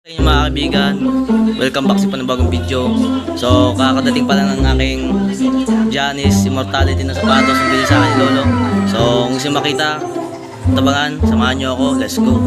Hey mga kaibigan, welcome back sa panibagong video. So kakadating pa lang ng aking Giannis Immortality na sapatos ang bili sa akin ni Lolo. So kung gusto makita, tabangan, samahan nyo ako, let's go.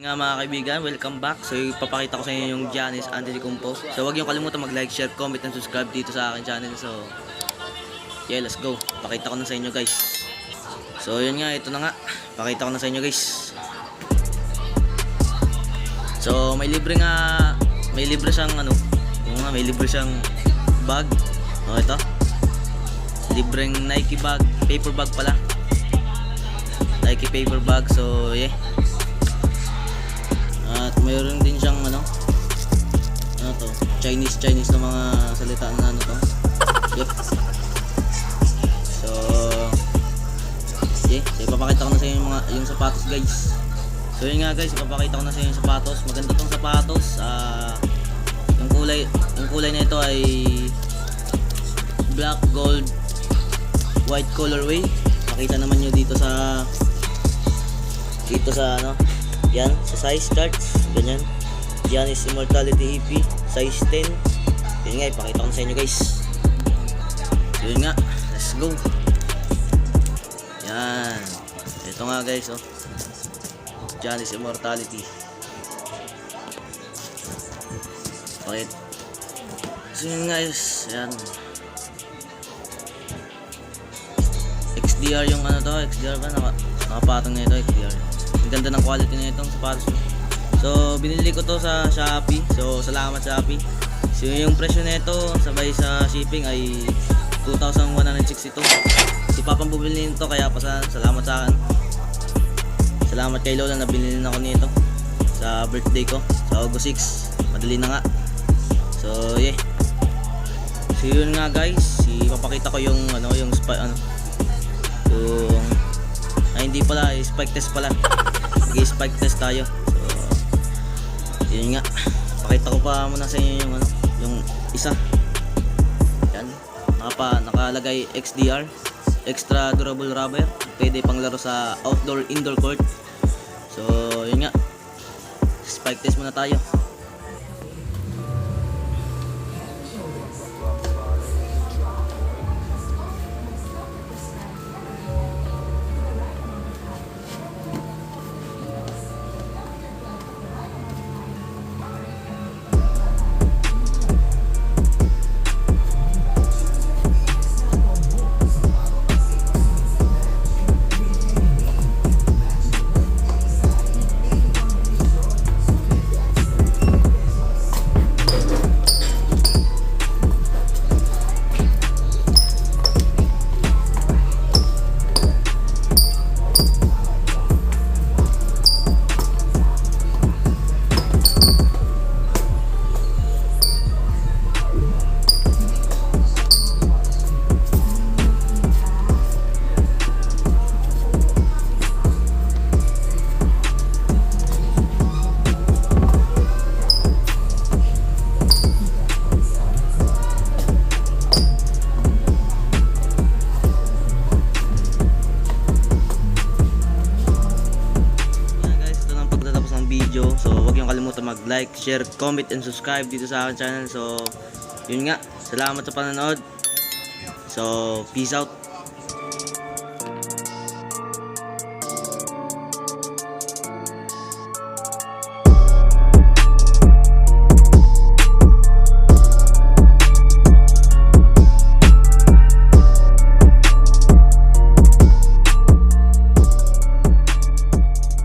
Nga mga kaibigan, welcome back. So ipapakita ko sa inyo yung Giannis Antetokounmpo. So huwag niyo kalimutan mag-like, share, comment, and subscribe dito sa akin channel. So yeah, let's go. Pakita ko na sa inyo guys. So yun nga, ito na nga. Pakita ko na sa inyo guys. So may libre siyang may libre siyang bag. Oh, ito. Libreng Nike bag, paper bag pala. Nike paper bag. So yeah. At mayroon din siyang Chinese na mga salita na to. Yep. So ipapakita ko na sa inyo yung sapatos guys. So yun nga guys, ipapakita ko na sa inyo yung sapatos. Maganda tong sapatos. Yung kulay na ito ay black, gold, white colorway. Makita naman nyo dito sa yan, sa size charts, ganyan. Giannis Immortality EP, size 10. Yun nga, ipakita ko na sa inyo guys. Yun nga, let's go. Yan. Ito nga guys, oh. Giannis Immortality. Pakit. So yun guys, yan. XDR yung XDR ba? Nakapatong na ito, XDR. Ang ganda ng quality na itong sapatos. So binili ko to sa Shopee. So salamat Shopee. So yung presyo nito sabay sa shipping ay 2,162. Si Papang bumili nito kaya salamat sa akin. Salamat kay Lola na binili ako nito sa birthday ko sa August 6. Madali na nga. So yeah. So yun nga guys, ipapakita ko yung hindi pala, spike test pala. Spike test tayo. So yun nga, pakita ko pa muna sa inyo yung isa. Yan, nakalagay XDR, extra durable rubber. Pwede pang laro sa outdoor, indoor court. So yun nga, spike test muna tayo. So huwag niyong kalimutan mag-like, share, comment, and subscribe dito sa akin channel. So yun nga, salamat sa panonood. So peace out.